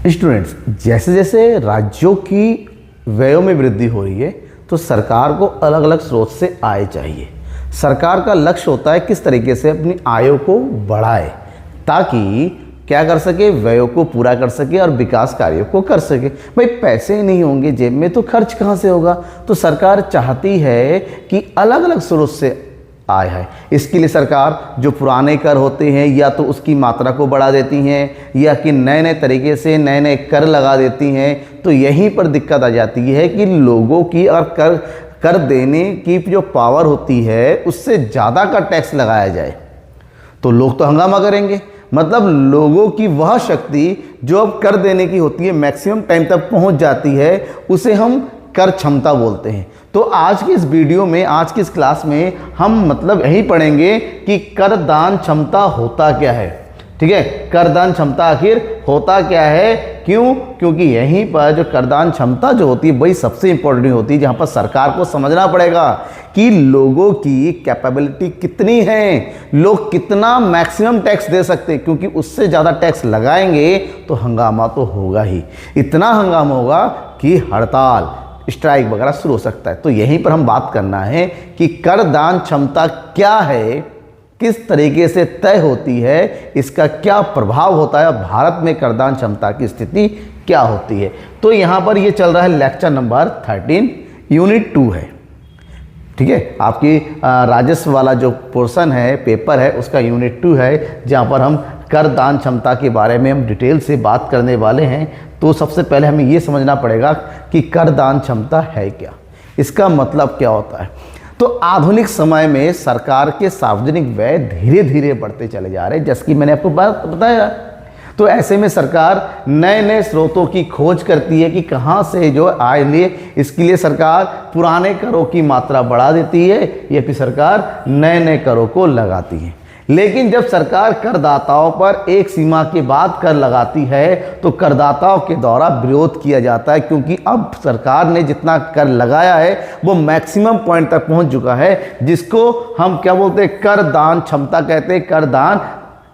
Students, जैसे जैसे राज्यों की व्ययों में वृद्धि हो रही है तो सरकार को अलग अलग स्रोत से आय चाहिए। सरकार का लक्ष्य होता है किस तरीके से अपनी आयों को बढ़ाए ताकि क्या कर सके, व्ययों को पूरा कर सके और विकास कार्यों को कर सके। भाई पैसे ही नहीं होंगे जेब में तो खर्च कहाँ से होगा। तो सरकार चाहती है कि अलग अलग स्रोत से आय है। इसके लिए सरकार जो पुराने कर होते हैं या तो उसकी मात्रा को बढ़ा देती हैं या कि नए नए तरीके से नए नए कर लगा देती हैं। तो यहीं पर दिक्कत आ जाती है कि लोगों की और कर देने की जो पावर होती है उससे ज़्यादा का टैक्स लगाया जाए तो लोग तो हंगामा करेंगे। मतलब लोगों की वह शक्ति जो अब कर देने की होती है मैक्सिमम टाइम तक पहुंच जाती है, उसे हम कर क्षमता बोलते हैं। तो आज की इस वीडियो में, आज की इस क्लास में हम मतलब यही पढ़ेंगे कि करदान क्षमता होता क्या है। ठीक है, करदान क्षमता आखिर होता क्या है, क्यों? क्योंकि यहीं पर जो करदान क्षमता जो होती है वही सबसे इंपॉर्टेंट होती है, जहां पर सरकार को समझना पड़ेगा कि लोगों की कैपेबिलिटी कितनी है, लोग कितना मैक्सिमम टैक्स दे सकते हैं। क्योंकि उससे ज़्यादा टैक्स लगाएंगे तो हंगामा तो होगा ही, इतना हंगामा होगा कि हड़ताल, स्ट्राइक वगैरह शुरू हो सकता है। तो यहीं पर हम बात करना है कि करदान क्षमता क्या है, किस तरीके से तय होती है, इसका क्या प्रभाव होता है, भारत में करदान क्षमता की स्थिति क्या होती है। तो यहाँ पर ये चल रहा है लेक्चर नंबर 13 यूनिट 2 है। ठीक है, आपकी राजस्व वाला जो पोर्शन है, पेपर है, उसका यूनिट 2 है, जहाँ पर हम करदान क्षमता के बारे में हम डिटेल से बात करने वाले हैं। तो सबसे पहले हमें ये समझना पड़ेगा कि करदान क्षमता है क्या, इसका मतलब क्या होता है। तो आधुनिक समय में सरकार के सार्वजनिक व्यय धीरे धीरे बढ़ते चले जा रहे हैं, जैसे कि मैंने आपको बात बताया। तो ऐसे में सरकार नए नए स्रोतों की खोज करती है कि कहाँ से जो आय ले। इसके लिए सरकार पुराने करों की मात्रा बढ़ा देती है या फिर सरकार नए नए करों को लगाती है। लेकिन जब सरकार करदाताओं पर एक सीमा के बाद कर लगाती है तो करदाताओं के द्वारा विरोध किया जाता है, क्योंकि अब सरकार ने जितना कर लगाया है वो मैक्सिमम पॉइंट तक पहुंच चुका है, जिसको हम क्या बोलते हैं, करदान क्षमता कहते हैं, करदान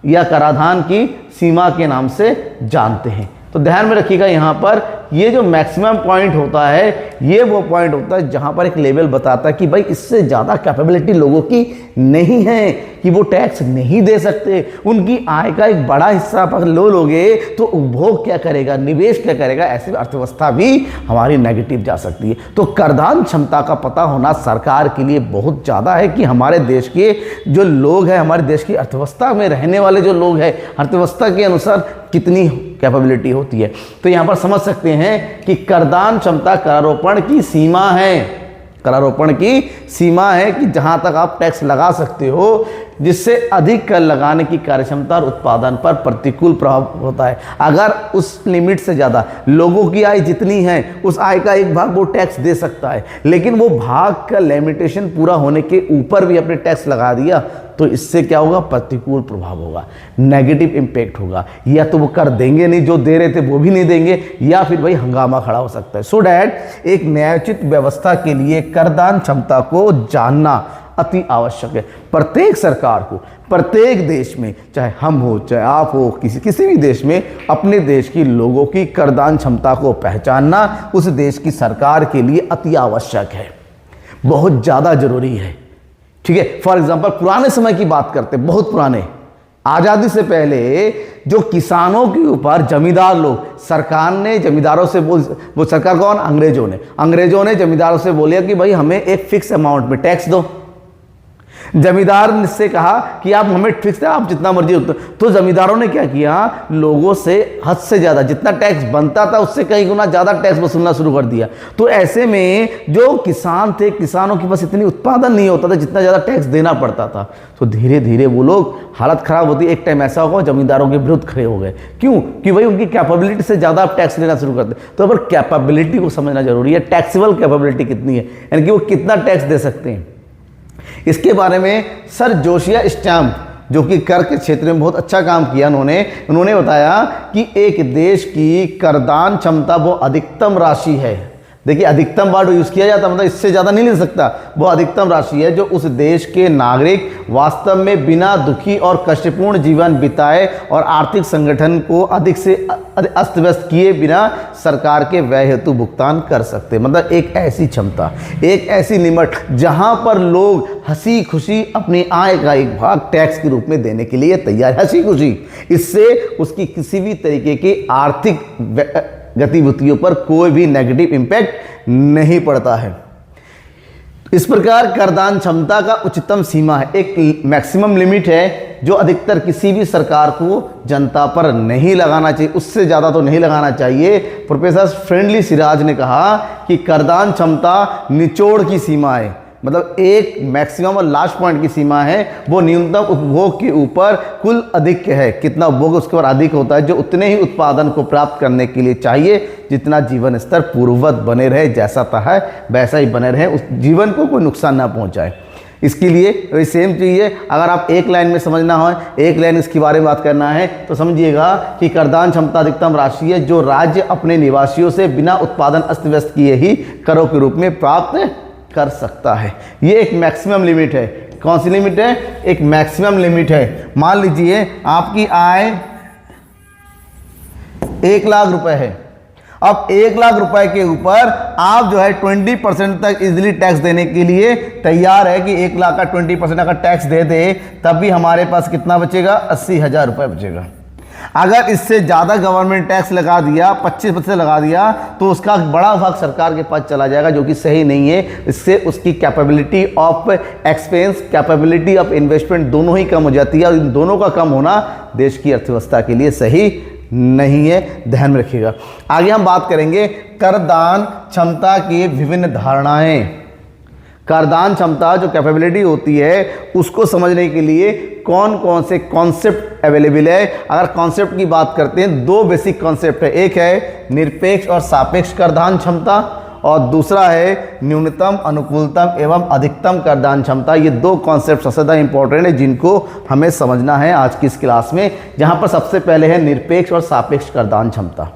या कराधान की सीमा के नाम से जानते हैं। तो ध्यान में रखिएगा, यहाँ पर ये जो मैक्सिमम पॉइंट होता है ये वो पॉइंट होता है जहाँ पर एक लेवल बताता है कि भाई इससे ज़्यादा कैपेबिलिटी लोगों की नहीं है कि वो टैक्स नहीं दे सकते। उनकी आय का एक बड़ा हिस्सा अगर लोगे तो उपभोग क्या करेगा, निवेश क्या करेगा, ऐसी अर्थव्यवस्था भी हमारी नेगेटिव जा सकती है। तो करदान क्षमता का पता होना सरकार के लिए बहुत ज़्यादा है कि हमारे देश के जो लोग हैं, हमारे देश की अर्थव्यवस्था में रहने वाले जो लोग हैं, अर्थव्यवस्था के अनुसार कितनी कैपेबिलिटी होती है। तो यहाँ पर समझ सकते हैं कि करदान क्षमता करारोपण की सीमा है, करारोपण की सीमा है कि जहां तक आप टैक्स लगा सकते हो, जिससे अधिक कर लगाने की कार्यक्षमता और उत्पादन पर प्रतिकूल प्रभाव होता है। अगर उस लिमिट से ज़्यादा लोगों की आय जितनी है उस आय का एक भाग वो टैक्स दे सकता है, लेकिन वो भाग का लिमिटेशन पूरा होने के ऊपर भी अपने टैक्स लगा दिया तो इससे क्या होगा, प्रतिकूल प्रभाव होगा, नेगेटिव इम्पैक्ट होगा। या तो वो कर देंगे नहीं, जो दे रहे थे वो भी नहीं देंगे, या फिर भाई हंगामा खड़ा हो सकता है। सो डैट एक न्यायोचित व्यवस्था के लिए करदान क्षमता को जानना अति आवश्यक है। प्रत्येक सरकार को, प्रत्येक देश में, चाहे हम हो चाहे आप हो, किसी भी देश में अपने देश की लोगों की करदान क्षमता को पहचानना उस देश की सरकार के लिए अति आवश्यक है, बहुत ज़्यादा जरूरी है। ठीक है, फॉर एग्जाम्पल पुराने समय की बात करते हैं, बहुत पुराने, आज़ादी से पहले जो किसानों के ऊपर जमींदार लोग, सरकार ने जमींदारों से वो सरकार कौन, अंग्रेजों ने जमींदारों से बोलिया कि भाई हमें एक फिक्स अमाउंट में टैक्स दो। जमींदार ने से कहा कि आप हमें फिक्स है, आप जितना मर्जी होता। तो जमींदारों ने क्या किया, लोगों से हद से ज़्यादा जितना टैक्स बनता था उससे कई गुना ज़्यादा टैक्स वसूलना शुरू कर दिया। तो ऐसे में जो किसान थे, किसानों के पास इतनी उत्पादन नहीं होता था जितना ज़्यादा टैक्स देना पड़ता था। तो धीरे धीरे वो लोग, हालत ख़राब होती, एक टाइम ऐसा होगा जमींदारों के विरुद्ध खड़े हो गए। क्यों? कि भाई उनकी कैपेबिलिटी से ज़्यादा आप टैक्स लेना शुरू करते। तो अगर कैपेबिलिटी को समझना जरूरी है, टैक्सेबल कैपेबिलिटी कितनी है, यानी कि वो कितना टैक्स दे सकते हैं। इसके बारे में सर जोशिया स्टैम्प, जो कि कर के क्षेत्र में बहुत अच्छा काम किया, उन्होंने बताया कि एक देश की करदान क्षमता वो अधिकतम राशि है देखिए अधिकतम वर्ड यूज़ किया जाता है, मतलब इससे ज़्यादा नहीं ले सकता। वो अधिकतम राशि है जो उस देश के नागरिक वास्तव में बिना दुखी और कष्टपूर्ण जीवन बिताए और आर्थिक संगठन को अधिक से अस्त व्यस्त किए बिना सरकार के व्यय हेतु भुगतान कर सकते। मतलब एक ऐसी क्षमता, एक ऐसी लिमिट जहां पर लोग हंसी खुशी अपनी आय का एक भाग टैक्स के रूप में देने के लिए तैयार, हंसी खुशी। इससे उसकी किसी भी तरीके की आर्थिक गतिविधियों पर कोई भी नेगेटिव इम्पैक्ट नहीं पड़ता है। इस प्रकार करदान क्षमता का उच्चतम सीमा है, एक मैक्सिमम लिमिट है जो अधिकतर किसी भी सरकार को जनता पर नहीं लगाना चाहिए, उससे ज़्यादा तो नहीं लगाना चाहिए। प्रोफेसर फ्रेंडली सिराज ने कहा कि करदान क्षमता निचोड़ की सीमा है, मतलब एक मैक्सिमम और लास्ट पॉइंट की सीमा है, वो न्यूनतम उपभोग के ऊपर कुल अधिक है। कितना उपभोग उसके ऊपर अधिक होता है, जो उतने ही उत्पादन को प्राप्त करने के लिए चाहिए जितना जीवन स्तर पूर्ववत बने रहे, जैसा था है वैसा ही बने रहे, उस जीवन को कोई नुकसान ना पहुंचाए। इसके लिए सेम चाहिए। अगर आप एक लाइन में समझना हो, एक लाइन इसके बारे में बात करना है तो समझिएगा कि करदान क्षमता अधिकतम राशि है जो राज्य अपने निवासियों से बिना उत्पादन अस्त व्यस्त किए ही करों के रूप में प्राप्त कर सकता है। ये एक मैक्सिमम लिमिट है। कौन सी लिमिट है? एक मैक्सिमम लिमिट है। मान लीजिए आपकी आय 1 लाख रुपए है। अब 1 लाख रुपए के ऊपर आप जो है 20% तक इजीली टैक्स देने के लिए तैयार है कि 1 लाख का 20% अगर टैक्स दे दे तब भी हमारे पास कितना बचेगा? 80,000 रुपये बचेगा। अगर इससे ज़्यादा गवर्नमेंट टैक्स लगा दिया, 25% लगा दिया, तो उसका बड़ा भाग सरकार के पास चला जाएगा, जो कि सही नहीं है। इससे उसकी capability of expense, capability of investment दोनों ही कम हो जाती है, और इन दोनों का कम होना देश की अर्थव्यवस्था के लिए सही नहीं है, ध्यान में रखिएगा। आगे हम बात करेंगे करदान क्षमता की विभिन्न धारणाएं। करदान क्षमता जो कैपेबिलिटी होती है उसको समझने के लिए कौन कौन से कॉन्सेप्ट अवेलेबल है। अगर कॉन्सेप्ट की बात करते हैं, 2 बेसिक कॉन्सेप्ट है। एक है निरपेक्ष और सापेक्ष करदान क्षमता, और दूसरा है न्यूनतम, अनुकूलतम एवं अधिकतम करदान क्षमता। ये 2 कॉन्सेप्ट सबसे ज़्यादा इंपॉर्टेंट है जिनको हमें समझना है आज की इस क्लास में। जहाँ पर सबसे पहले है निरपेक्ष और सापेक्ष करदान क्षमता।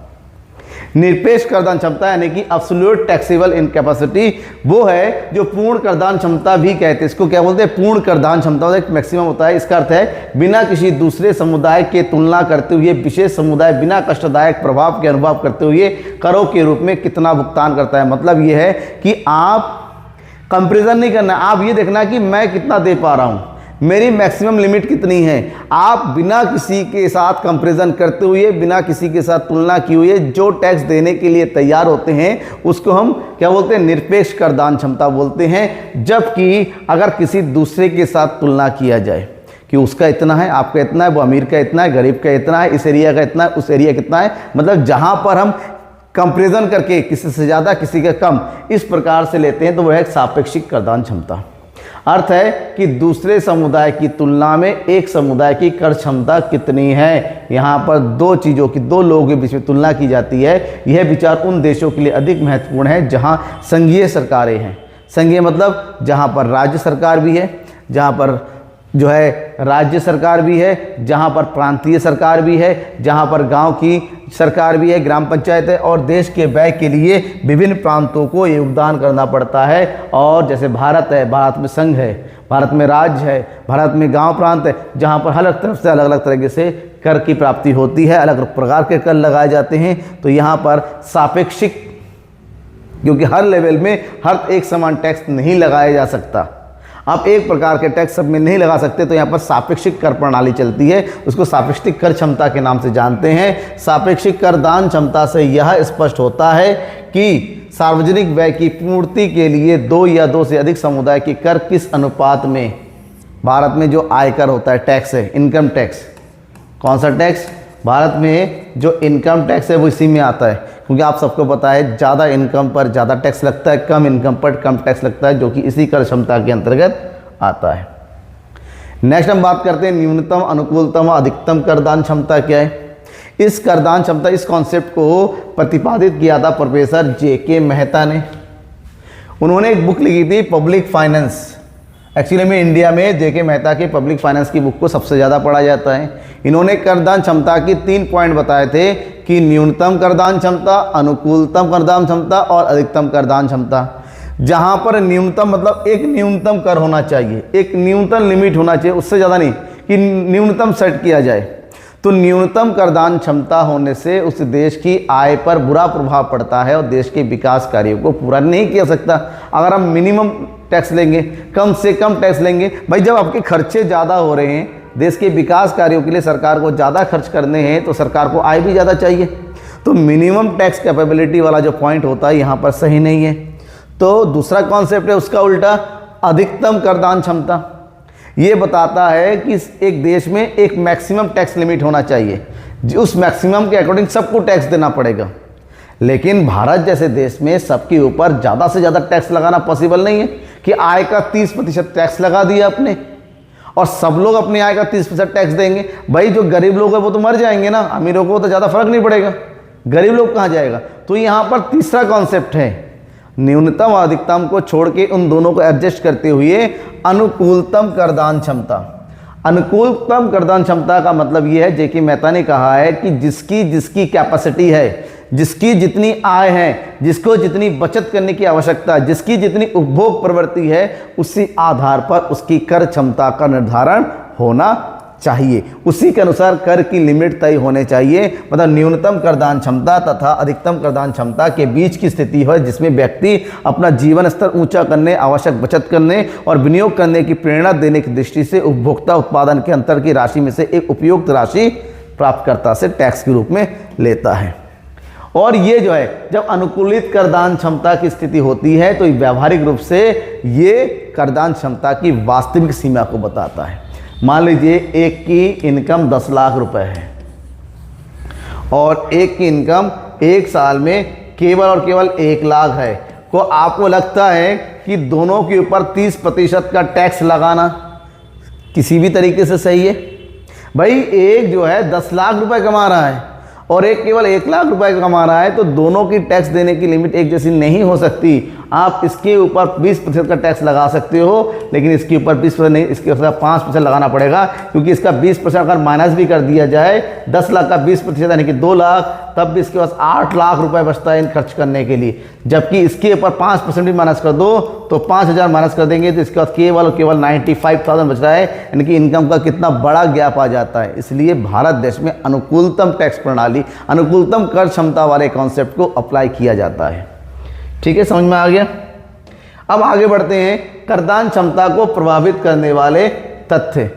निरपेक्ष करदान क्षमता यानी कि एब्सोल्यूट टैक्सेबल इनकैपेसिटी, वो है जो पूर्ण करदान क्षमता भी कहते हैं। इसको क्या बोलते हैं? पूर्ण करदान क्षमता। एक मैक्सिमम होता है। इसका अर्थ है बिना किसी दूसरे समुदाय के तुलना करते हुए विशेष समुदाय बिना कष्टदायक प्रभाव के अनुभव करते हुए करों के रूप में कितना भुगतान करता है। मतलब ये है कि आप कंपेरिजन नहीं करना, आप ये देखना कि मैं कितना दे पा रहा हूँ, मेरी मैक्सिमम लिमिट कितनी है। आप बिना किसी के साथ कंपैरिजन करते हुए, बिना किसी के साथ तुलना किए हुए जो टैक्स देने के लिए तैयार होते हैं उसको हम क्या बोलते हैं? निरपेक्ष करदान क्षमता बोलते हैं। जबकि अगर किसी दूसरे के साथ तुलना किया जाए कि उसका इतना है, आपका इतना है, वो अमीर का इतना है, गरीब का इतना है, इस एरिया का इतना है, उस एरिया कितना है, मतलब जहाँ पर हम कंपैरिजन करके किसी से ज़्यादा किसी का कम इस प्रकार से लेते हैं तो वह एक सापेक्षिक करदान क्षमता। अर्थ है कि दूसरे समुदाय की तुलना में एक समुदाय की कर क्षमता कितनी है। यहाँ पर 2 चीज़ों की, 2 लोगों के बीच में तुलना की जाती है। यह विचार उन देशों के लिए अधिक महत्वपूर्ण है जहाँ संघीय सरकारें हैं। संघीय मतलब जहाँ पर राज्य सरकार भी है, जहाँ पर जो है राज्य सरकार भी है, जहाँ पर प्रांतीय सरकार भी है, जहाँ पर गांव की सरकार भी है, ग्राम पंचायत है, और देश के व्यय के लिए विभिन्न प्रांतों को योगदान करना पड़ता है। और जैसे भारत है, भारत में संघ है, भारत में राज्य है, भारत में गांव प्रांत है, जहाँ पर अलग तरफ से अलग अलग तरीके से कर की प्राप्ति होती है, अलग अलग प्रकार के कर लगाए जाते हैं। तो यहाँ पर सापेक्षिक, क्योंकि हर लेवल में हर एक समान टैक्स नहीं लगाया जा सकता, आप एक प्रकार के टैक्स सब में नहीं लगा सकते, तो यहाँ पर सापेक्षिक कर प्रणाली चलती है, उसको सापेक्षिक कर क्षमता के नाम से जानते हैं। सापेक्षिक करदान क्षमता से यह स्पष्ट होता है कि सार्वजनिक व्यय की पूर्ति के लिए 2 या 2 से अधिक समुदाय की कर किस अनुपात में, भारत में जो आयकर होता है, टैक्स है, इनकम टैक्स, कौन सा टैक्स? भारत में जो इनकम टैक्स है वो इसी में आता है, क्योंकि आप सबको पता है ज़्यादा इनकम पर ज़्यादा टैक्स लगता है, कम इनकम पर कम टैक्स लगता है, जो कि इसी कर क्षमता के अंतर्गत आता है। नेक्स्ट हम बात करते हैं न्यूनतम, अनुकूलतम और अधिकतम करदान क्षमता क्या है। इस करदान क्षमता, इस कॉन्सेप्ट को प्रतिपादित किया था प्रोफेसर JK मेहता ने। उन्होंने एक बुक लिखी थी पब्लिक फाइनेंस। एक्चुअली में इंडिया में JK मेहता के पब्लिक फाइनेंस की बुक को सबसे ज़्यादा पढ़ा जाता है। इन्होंने करदान क्षमता की 3 पॉइंट बताए थे कि न्यूनतम करदान क्षमता, अनुकूलतम करदान क्षमता और अधिकतम करदान क्षमता। जहां पर न्यूनतम मतलब एक न्यूनतम कर होना चाहिए, एक न्यूनतम लिमिट होना चाहिए, उससे ज़्यादा नहीं, कि न्यूनतम सेट किया जाए। तो न्यूनतम करदान क्षमता होने से उस देश की आय पर बुरा प्रभाव पड़ता है और देश के विकास कार्यों को पूरा नहीं किया सकता। अगर हम मिनिमम टैक्स लेंगे, कम से कम टैक्स लेंगे, भाई जब आपके खर्चे ज़्यादा हो रहे हैं, देश के विकास कार्यों के लिए सरकार को ज़्यादा खर्च करने हैं, तो सरकार को आय भी ज़्यादा चाहिए। तो मिनिमम टैक्स कैपेबिलिटी वाला जो पॉइंट होता है यहाँ पर सही नहीं है। तो दूसरा कॉन्सेप्ट है उसका उल्टा, अधिकतम करदान क्षमता। ये बताता है कि एक देश में एक मैक्सिमम टैक्स लिमिट होना चाहिए, उस मैक्सिमम के अकॉर्डिंग सबको टैक्स देना पड़ेगा। लेकिन भारत जैसे देश में सबके ऊपर ज़्यादा से ज़्यादा टैक्स लगाना पॉसिबल नहीं है कि आय का 30% टैक्स लगा दिया अपने और सब लोग अपनी आय का 30% टैक्स देंगे। भाई जो गरीब लोग हैं वो तो मर जाएंगे ना, अमीरों को तो ज़्यादा फर्क नहीं पड़ेगा, गरीब लोग कहाँ जाएगा। तो यहाँ पर तीसरा कॉन्सेप्ट है, न्यूनतम और अधिकतम को छोड़ के उन दोनों को एडजस्ट करते हुए अनुकूलतम करदान क्षमता। अनुकूलतम करदान क्षमता का मतलब ये है, जेके मेहता ने कहा है कि जिसकी जिसकी कैपेसिटी है, जिसकी जितनी आय है, जिसको जितनी बचत करने की आवश्यकता, जिसकी जितनी उपभोग प्रवृत्ति है, उसी आधार पर उसकी कर क्षमता का निर्धारण होना चाहिए। उसी के अनुसार कर की लिमिट तय होने चाहिए। मतलब न्यूनतम करदान क्षमता तथा अधिकतम करदान क्षमता के बीच की स्थिति है जिसमें व्यक्ति अपना जीवन स्तर ऊंचा करने, आवश्यक बचत करने और विनियोग करने की प्रेरणा देने की दृष्टि से उपभोक्ता उत्पादन के अंतर की राशि में से एक उपयुक्त राशि प्राप्तकर्ता से टैक्स के रूप में लेता है। और ये जो है, जब अनुकूलित करदान क्षमता की स्थिति होती है तो व्यावहारिक रूप से ये करदान क्षमता की वास्तविक सीमा को बताता है। मान लीजिए एक की इनकम 10 लाख रुपए है और एक की इनकम एक साल में केवल और केवल 1 लाख है, तो आपको लगता है कि दोनों के ऊपर 30% का टैक्स लगाना किसी भी तरीके से सही है? भाई एक जो है 10 लाख रुपए कमा रहा है और एक केवल 1 लाख रुपए कमा रहा है, तो दोनों की टैक्स देने की लिमिट एक जैसी नहीं हो सकती। आप इसके ऊपर 20% का टैक्स लगा सकते हो, लेकिन इसके ऊपर 20% नहीं, इसके ऊपर 5% लगाना पड़ेगा, क्योंकि इसका 20% अगर माइनस भी कर दिया जाए, 10 लाख का 20% यानी कि 2 लाख, तब भी इसके पास 8 लाख रुपए बचता है इन खर्च करने के लिए। जबकि इसके ऊपर 5% भी माइनस कर दो तो 5,000 माइनस कर देंगे तो इसके बाद केवल और केवल 95,000 बच रहा है, यानी कि इनकम का कितना बड़ा गैप आ जाता है। इसलिए भारत देश में अनुकूलतम टैक्स प्रणाली, अनुकूलतम कर क्षमता वाले कॉन्सेप्ट को अप्लाई किया जाता है। ठीक है, समझ में आ गया। अब आगे बढ़ते हैं, करदान क्षमता को प्रभावित करने वाले तथ्य।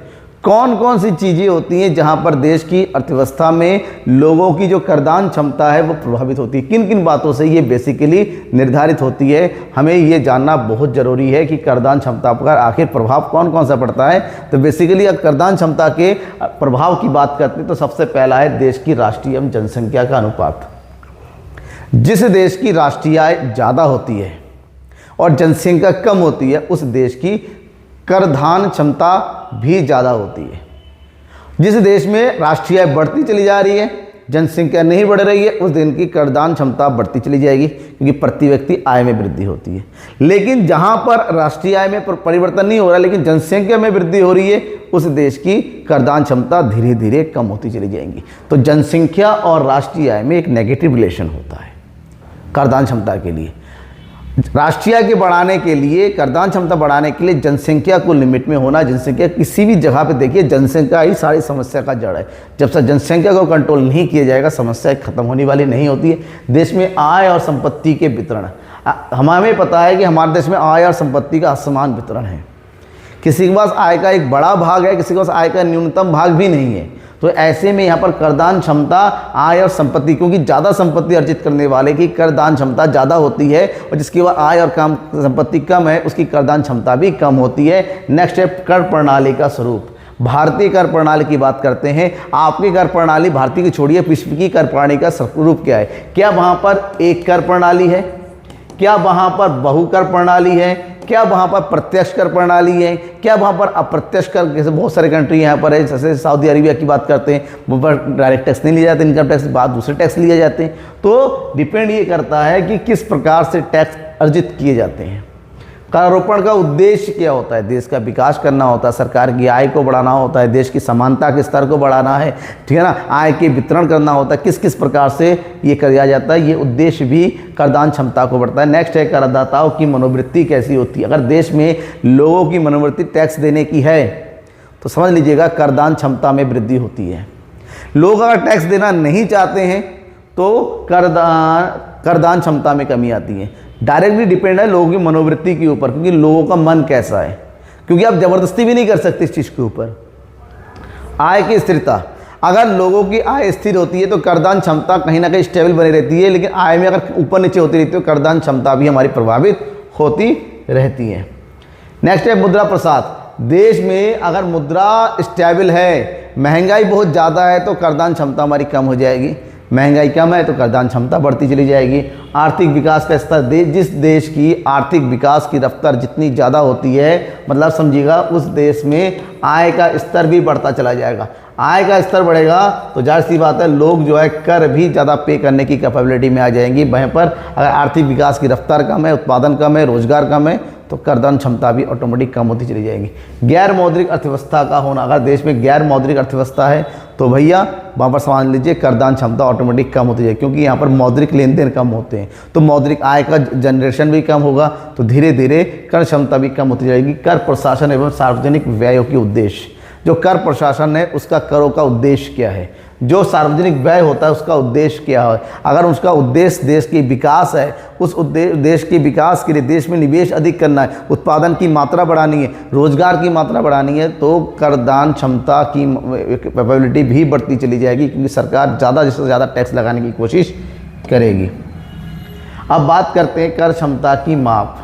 कौन कौन सी चीज़ें होती हैं जहां पर देश की अर्थव्यवस्था में लोगों की जो करदान क्षमता है वो प्रभावित होती है, किन किन बातों से ये बेसिकली निर्धारित होती है। हमें ये जानना बहुत ज़रूरी है कि करदान क्षमता पर आखिर प्रभाव कौन कौन सा पड़ता है। तो बेसिकली अगर करदान क्षमता के प्रभाव की बात करते हैं तो सबसे पहला है देश की राष्ट्रीय एवं जनसंख्या का अनुपात। जिस देश की राष्ट्रीय आय ज़्यादा होती है और जनसंख्या कम होती है, उस देश की करदान क्षमता भी ज़्यादा होती है। जिस देश में राष्ट्रीय आय बढ़ती चली जा रही है, जनसंख्या नहीं बढ़ रही है, उस दिन की करदान क्षमता बढ़ती चली जाएगी, क्योंकि प्रति व्यक्ति आय में वृद्धि होती है। लेकिन जहाँ पर राष्ट्रीय आय में परिवर्तन नहीं हो रहा, लेकिन जनसंख्या में वृद्धि हो रही है, उस देश की करदान क्षमता धीरे धीरे कम होती चली जाएंगी। तो जनसंख्या और राष्ट्रीय आय में एक नेगेटिव रिलेशन होता है करदान क्षमता के लिए। राष्ट्रीय आय के बढ़ाने के लिए, करदान क्षमता बढ़ाने के लिए जनसंख्या को लिमिट में होना। जनसंख्या किसी भी जगह पे देखिए, जनसंख्या ही सारी समस्या का जड़ है। जब तक जनसंख्या को कंट्रोल नहीं किया जाएगा, समस्या खत्म होने वाली नहीं होती है। देश में आय और संपत्ति के वितरण, हमें पता है कि हमारे देश में आय और संपत्ति का असमान वितरण है। किसी के पास आय का एक बड़ा भाग है, किसी के पास आय का न्यूनतम भाग भी नहीं है। तो ऐसे में यहाँ पर करदान क्षमता, आय और संपत्ति, क्योंकि ज़्यादा संपत्ति अर्जित करने वाले की करदान क्षमता ज़्यादा होती है और जिसकी वह आय और काम संपत्ति कम है, उसकी करदान क्षमता भी कम होती है। नेक्स्ट है कर प्रणाली का स्वरूप। भारतीय कर प्रणाली की बात करते हैं। आपकी कर प्रणाली, भारतीय की छोड़िए, विश्व की कर प्रणाली का स्वरूप क्या है? क्या वहाँ पर एक कर प्रणाली है? क्या वहाँ पर बहुकर प्रणाली है? क्या वहाँ पर प्रत्यक्ष कर प्रणाली है? क्या वहाँ पर अप्रत्यक्ष कर, जैसे बहुत सारे कंट्री यहाँ पर है, जैसे सऊदी अरेबिया की बात करते हैं, वो पर डायरेक्ट टैक्स नहीं लिए जाते, इनकम टैक्स के बाद दूसरे टैक्स लिए जाते हैं। तो डिपेंड ये करता है कि किस प्रकार से टैक्स अर्जित किए जाते हैं। करारोपण का उद्देश्य क्या होता है? देश का विकास करना होता है, सरकार की आय को बढ़ाना होता है, देश की समानता के स्तर को बढ़ाना है, ठीक है ना, आय के वितरण करना होता है, किस किस प्रकार से ये किया जाता है, ये उद्देश्य भी करदान क्षमता को बढ़ता है। नेक्स्ट है करदाताओं की मनोवृत्ति कैसी होती है। अगर देश में लोगों की मनोवृत्ति टैक्स देने की है तो समझ लीजिएगा करदान क्षमता में वृद्धि होती है। लोग अगर टैक्स देना नहीं चाहते हैं तो करदान क्षमता में कमी आती है। डायरेक्टली डिपेंड है लोगों की मनोवृत्ति के ऊपर, क्योंकि लोगों का मन कैसा है, क्योंकि आप ज़बरदस्ती भी नहीं कर सकते इस चीज़ के ऊपर। आय की स्थिरता, अगर लोगों की आय स्थिर होती है तो करदान क्षमता कहीं ना कहीं स्टेबल बनी रहती है, लेकिन आय में अगर ऊपर नीचे होती रहती है तो करदान क्षमता भी हमारी प्रभावित होती रहती है। नेक्स्ट है मुद्रा प्रसाद। देश में अगर मुद्रा स्टेबल है, महंगाई बहुत ज़्यादा है तो करदान क्षमता हमारी कम हो जाएगी, महंगाई कम है तो करदान क्षमता बढ़ती चली जाएगी। आर्थिक विकास का स्तर, जिस देश की आर्थिक विकास की रफ्तार जितनी ज़्यादा होती है, मतलब समझिएगा उस देश में आय का स्तर भी बढ़ता चला जाएगा। आय का स्तर बढ़ेगा तो जाहिर सी बात है लोग जो है कर भी ज़्यादा पे करने की कैपेबिलिटी में आ जाएंगी। वहीं पर अगर आर्थिक विकास की रफ्तार कम है, उत्पादन कम है, रोजगार कम है तो करदान क्षमता भी ऑटोमेटिक कम होती चली जाएगी। गैर मौद्रिक अर्थव्यवस्था का होना, अगर देश में गैर मौद्रिक अर्थव्यवस्था है तो भैया वहाँ पर समझ लीजिए करदान क्षमता ऑटोमेटिक कम होती जाएगी, क्योंकि यहाँ पर मौद्रिक लेन देन कम होते हैं तो मौद्रिक आय का जनरेशन भी कम होगा, तो धीरे धीरे कर क्षमता भी कम होती जाएगी। कर प्रशासन एवं सार्वजनिक व्ययों के उद्देश्य, जो कर प्रशासन है उसका करों का उद्देश्य क्या है, जो सार्वजनिक व्यय होता है उसका उद्देश्य क्या है। अगर उसका उद्देश्य देश की विकास है, उस देश के विकास के लिए देश में निवेश अधिक करना है, उत्पादन की मात्रा बढ़ानी है, रोजगार की मात्रा बढ़ानी है, तो करदान क्षमता की कैपेबिलिटी भी बढ़ती चली जाएगी, क्योंकि सरकार ज़्यादा से ज़्यादा टैक्स लगाने की कोशिश करेगी। अब बात करते हैं कर क्षमता की माप।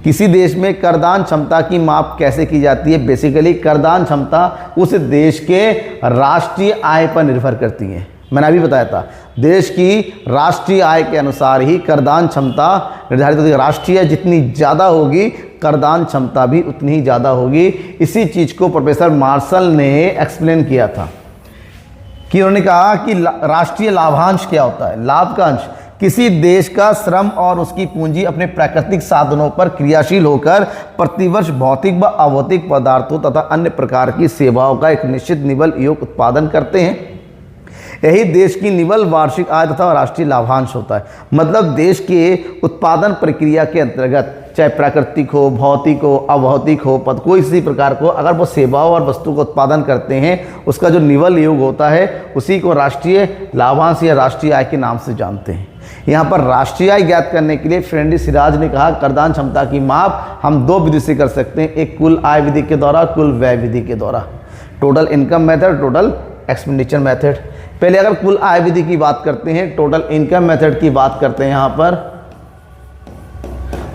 किसी देश में करदान क्षमता की माप कैसे की जाती है? बेसिकली करदान क्षमता उस देश के राष्ट्रीय आय पर निर्भर करती है। मैंने अभी बताया था, देश की राष्ट्रीय आय के अनुसार ही करदान क्षमता निर्धारित होती है। राष्ट्रीय जितनी ज़्यादा होगी करदान क्षमता भी उतनी ही ज़्यादा होगी। इसी चीज़ को प्रोफेसर मार्शल ने एक्सप्लेन किया था कि उन्होंने कहा कि राष्ट्रीय लाभांश क्या होता है। लाभ का अंश किसी देश का श्रम और उसकी पूंजी अपने प्राकृतिक साधनों पर क्रियाशील होकर प्रतिवर्ष भौतिक व अभौतिक पदार्थों तथा अन्य प्रकार की सेवाओं का एक निश्चित निवल योग उत्पादन करते हैं। यही देश की निवल वार्षिक आय तथा राष्ट्रीय लाभांश होता है। मतलब देश के उत्पादन प्रक्रिया के अंतर्गत चाहे प्राकृतिक हो, भौतिक हो, अभौतिक हो, कोई इसी प्रकार को अगर वो सेवाओं और वस्तु का उत्पादन करते हैं, उसका जो निवल योग होता है उसी को राष्ट्रीय लाभांश या राष्ट्रीय आय के नाम से जानते हैं। यहाँ पर राष्ट्रीय आय ज्ञात करने के लिए फ्रेंडी सिराज ने कहा करदान क्षमता की माप हम दो विधि से कर सकते हैं, एक कुल आय विधि के द्वारा, कुल व्यय विधि के द्वारा। Total income method, total expenditure method. पहले अगर कुल आय विधि की बात करते हैं, टोटल इनकम मेथड की बात करते हैं यहाँ पर,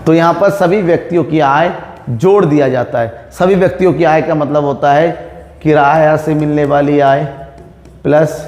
तो यहाँ पर सभी व्यक्तियों की आय जोड़ दिया जाता है। सभी व्यक्तियों की आय का मतलब होता है किराया से मिलने वाली आय प्लस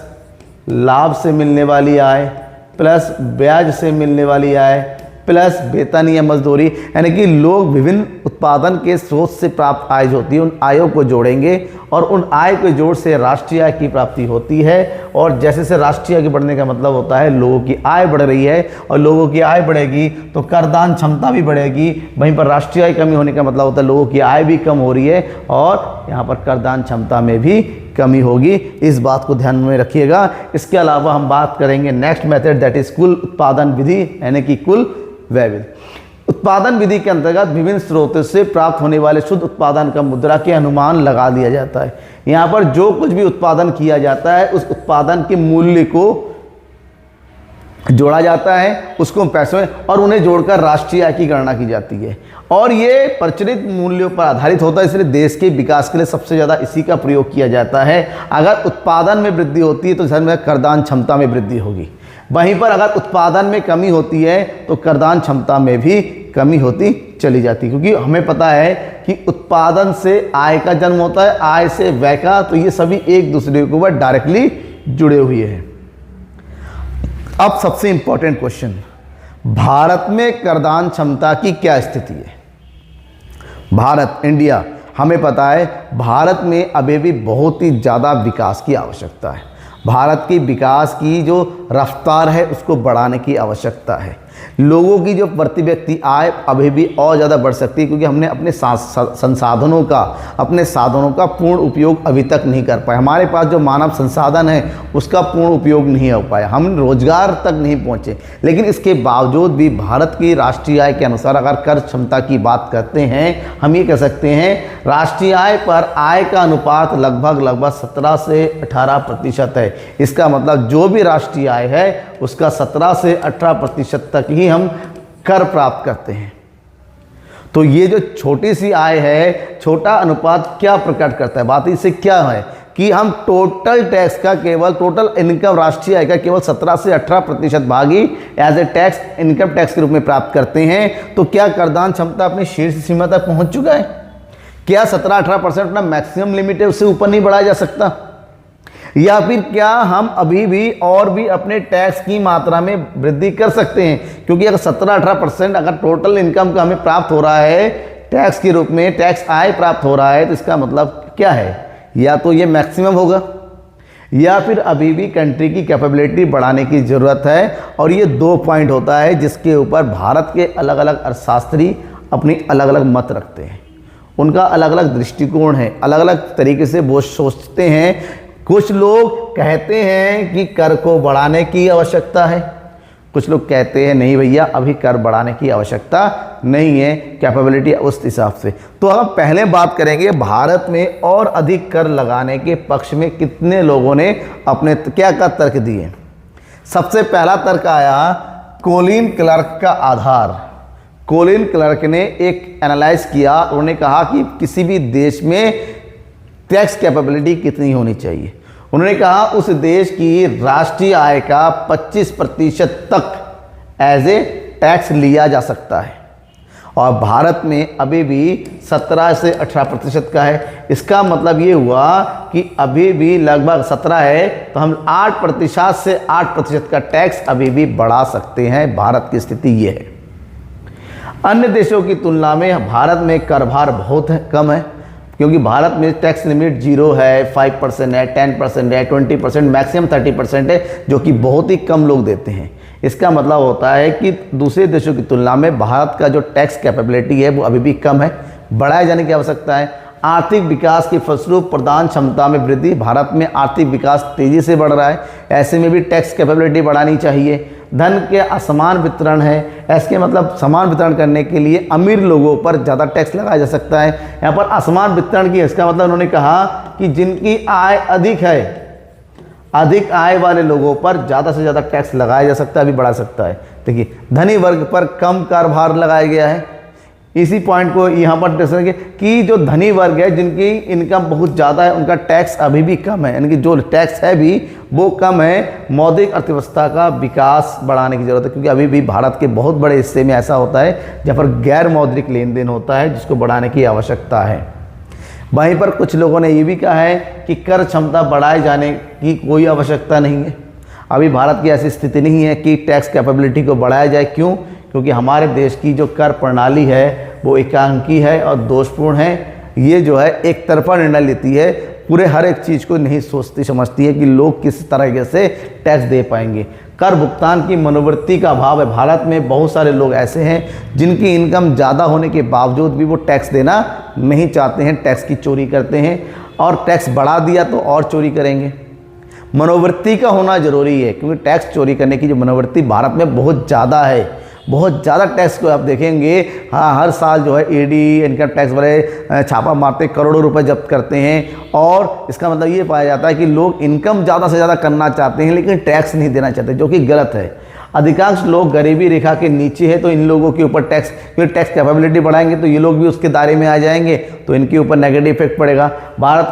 लाभ से मिलने वाली आय प्लस ब्याज से मिलने वाली आय प्लस वेतन या मजदूरी, यानी कि लोग विभिन्न उत्पादन के स्रोत से प्राप्त आय जो होती है उन आयों को जोड़ेंगे और उन आय के जोड़ से राष्ट्रीय आय की प्राप्ति होती है। और जैसे जैसे राष्ट्रीय आय के बढ़ने का मतलब होता है लोगों की आय बढ़ रही है, और लोगों की आय बढ़ेगी तो करदान क्षमता भी बढ़ेगी। वहीं पर राष्ट्रीय आय कमी होने का मतलब होता है लोगों की आय भी कम हो रही है और यहाँ पर करदान क्षमता में भी कमी होगी। इस बात को ध्यान में रखिएगा। इसके अलावा हम बात करेंगे नेक्स्ट मेथड, दैट इज कुल उत्पादन विधि, यानी कि कुल व्यय विधि। उत्पादन विधि के अंतर्गत विभिन्न स्रोतों से प्राप्त होने वाले शुद्ध उत्पादन का मुद्रा के अनुमान लगा दिया जाता है। यहाँ पर जो कुछ भी उत्पादन किया जाता है उस उत्पादन के मूल्य को जोड़ा जाता है, उसको पैसों में, और उन्हें जोड़कर राष्ट्रीय आय की गणना की जाती है। और ये प्रचलित मूल्यों पर आधारित होता है, इसलिए देश के विकास के लिए सबसे ज़्यादा इसी का प्रयोग किया जाता है। अगर उत्पादन में वृद्धि होती है तो धन में करदान क्षमता में वृद्धि होगी, वहीं पर अगर उत्पादन में कमी होती है तो करदान क्षमता में भी कमी होती चली जाती है। क्योंकि हमें पता है कि उत्पादन से आय का जन्म होता है, आय से व्यय का, तो ये सभी एक दूसरे के ऊपर डायरेक्टली जुड़े हुए हैं। अब सबसे इंपॉर्टेंट क्वेश्चन, भारत में करदान क्षमता की क्या स्थिति है? भारत, इंडिया, हमें पता है भारत में अभी भी बहुत ही ज़्यादा विकास की आवश्यकता है। भारत की विकास की जो रफ्तार है उसको बढ़ाने की आवश्यकता है। लोगों की जो प्रति व्यक्ति आय अभी भी और ज़्यादा बढ़ सकती है, क्योंकि हमने अपने संसाधनों का पूर्ण उपयोग अभी तक नहीं कर पाए। हमारे पास जो मानव संसाधन है उसका पूर्ण उपयोग नहीं हो पाया, हम रोजगार तक नहीं पहुँचे। लेकिन इसके बावजूद भी भारत की राष्ट्रीय आय के अनुसार अगर कर क्षमता की बात करते हैं, हम ये कह सकते हैं राष्ट्रीय आय पर आय का अनुपात लगभग 17 से 18% है। इसका मतलब जो भी राष्ट्रीय आय है उसका 17 से 18% तक ही हम कर प्राप्त करते हैं। तो ये जो छोटी सी आय है, छोटा अनुपात क्या प्रकट करता है? बात इससे क्या है कि हम टोटल टैक्स का केवल टोटल इनकम राष्ट्रीय आय का केवल 17 से 18% भाग ही as a tax income tax के रूप में प्राप्त करते हैं। तो क्या करदान क्षमता अपनी शीर्ष सीमा तक पहुंच चुका है? क्या 17-18% अपना मैक्सिमम लिमिट है, उससे ऊपर नहीं बढ़ाया जा सकता? या फिर क्या हम अभी भी और भी अपने टैक्स की मात्रा में वृद्धि कर सकते हैं? क्योंकि अगर 17-18% अगर टोटल इनकम का हमें प्राप्त हो रहा है टैक्स के रूप में, टैक्स आय प्राप्त हो रहा है, तो इसका मतलब क्या है? या तो ये मैक्सिमम होगा या फिर अभी भी कंट्री की कैपेबिलिटी बढ़ाने की ज़रूरत है। और ये 2 पॉइंट होता है जिसके ऊपर भारत के अलग अलग अर्थशास्त्री अपनी अलग अलग मत रखते हैं, उनका अलग अलग दृष्टिकोण है, अलग अलग तरीके से वो सोचते हैं। कुछ लोग कहते हैं कि कर को बढ़ाने की आवश्यकता है, कुछ लोग कहते हैं नहीं भैया अभी कर बढ़ाने की आवश्यकता नहीं है, कैपेबिलिटी उस हिसाब से। तो हम पहले बात करेंगे भारत में और अधिक कर लगाने के पक्ष में कितने लोगों ने अपने क्या तर्क दिए। सबसे पहला तर्क आया कोलिन क्लार्क का आधार। कोलिन क्लार्क ने एक एनालाइज किया, उन्होंने कहा कि किसी भी देश में टैक्स कैपेबिलिटी कितनी होनी चाहिए। उन्होंने कहा उस देश की राष्ट्रीय आय का 25% तक एज ए टैक्स लिया जा सकता है, और भारत में अभी भी 17 से 18% का है। इसका मतलब ये हुआ कि अभी भी लगभग 17 है, तो हम 8% से 8% का टैक्स अभी भी बढ़ा सकते हैं। भारत की स्थिति ये है। अन्य देशों की तुलना में भारत में कर भार बहुत कम है, क्योंकि भारत में टैक्स लिमिट 0 है, 5% है, 10% है, 20%, मैक्सिमम 30% है, जो कि बहुत ही कम लोग देते हैं। इसका मतलब होता है कि दूसरे देशों की तुलना में भारत का जो टैक्स कैपेबिलिटी है वो अभी भी कम है, बढ़ाए जाने की आवश्यकता है। आर्थिक विकास के फलस्वरूप प्रदान क्षमता में वृद्धि, भारत में आर्थिक विकास तेज़ी से बढ़ रहा है, ऐसे में भी टैक्स कैपेबिलिटी बढ़ानी चाहिए। धन के असमान वितरण है, ऐसे मतलब समान वितरण करने के लिए अमीर लोगों पर ज़्यादा टैक्स लगाया जा सकता है। यहाँ पर असमान वितरण की इसका मतलब उन्होंने कहा कि जिनकी आय अधिक है, अधिक आय वाले लोगों पर ज़्यादा से ज़्यादा टैक्स लगाया जा सकता है, अभी बढ़ा सकता है। देखिए धनी वर्ग पर कम कर भार लगाया गया है। इसी पॉइंट को यहाँ पर देखेंगे कि जो धनी वर्ग है जिनकी इनकम बहुत ज़्यादा है उनका टैक्स अभी भी कम है, यानी कि जो टैक्स है भी वो कम है। मौद्रिक अर्थव्यवस्था का विकास बढ़ाने की ज़रूरत है, क्योंकि अभी भी भारत के बहुत बड़े हिस्से में ऐसा होता है जहाँ पर गैर मौद्रिक लेन देन होता है, जिसको बढ़ाने की आवश्यकता है। वहीं पर कुछ लोगों ने ये भी कहा है कि कर क्षमता बढ़ाए जाने की कोई आवश्यकता नहीं है। अभी भारत की ऐसी स्थिति नहीं है कि टैक्स कैपेबिलिटी को बढ़ाया जाए। क्यों? क्योंकि हमारे देश की जो कर प्रणाली है वो एकांकी है और दोषपूर्ण है। ये जो है एक तरफा निर्णय लेती है, पूरे हर एक चीज़ को नहीं सोचती समझती है कि लोग किस तरीके से टैक्स दे पाएंगे। कर भुगतान की मनोवृत्ति का अभाव है। भारत में बहुत सारे लोग ऐसे हैं जिनकी इनकम ज़्यादा होने के बावजूद भी वो टैक्स देना नहीं चाहते हैं, टैक्स की चोरी करते हैं, और टैक्स बढ़ा दिया तो और चोरी करेंगे। मनोवृत्ति का होना ज़रूरी है, क्योंकि टैक्स चोरी करने की जो मनोवृत्ति भारत में बहुत ज़्यादा है, बहुत ज़्यादा टैक्स को आप देखेंगे। हाँ, हर साल जो है ईडी इनकम टैक्स वाले छापा मारते, करोड़ों रुपए जब्त करते हैं। और इसका मतलब ये पाया जाता है कि लोग इनकम ज़्यादा से ज़्यादा करना चाहते हैं लेकिन टैक्स नहीं देना चाहते, जो कि गलत है। अधिकांश लोग गरीबी रेखा के नीचे है, तो इन लोगों के ऊपर टैक्स, क्योंकि टैक्स कैपेबिलिटी बढ़ाएंगे तो ये लोग भी उसके दायरे में आ जाएंगे, तो इनके ऊपर नेगेटिव इफेक्ट पड़ेगा। भारत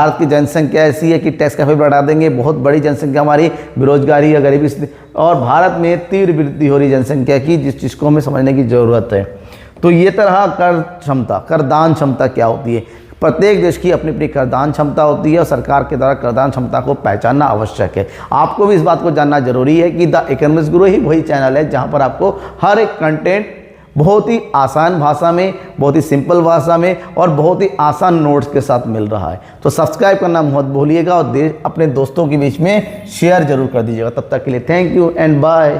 की जनसंख्या ऐसी है कि टैक्स कैपेबिलिटी बढ़ा देंगे, बहुत बड़ी जनसंख्या हमारी, बेरोजगारी या गरीबी स्थिति, और भारत में तीव्र वृद्धि हो रही जनसंख्या की, जिस चीज़ को हमें समझने की ज़रूरत है। तो ये तरह करदान क्षमता क्या होती है? प्रत्येक देश की अपनी अपनी करदान क्षमता होती है और सरकार के द्वारा करदान क्षमता को पहचानना आवश्यक है। आपको भी इस बात को जानना जरूरी है कि द इकोनॉमिक्स गुरु ही वही चैनल है जहाँ पर आपको हर एक कंटेंट बहुत ही आसान भाषा में, बहुत ही सिंपल भाषा में और बहुत ही आसान नोट्स के साथ मिल रहा है। तो सब्सक्राइब करना मत भूलिएगा और अपने दोस्तों के बीच में शेयर जरूर कर दीजिएगा। तब तक के लिए थैंक यू एंड बाय।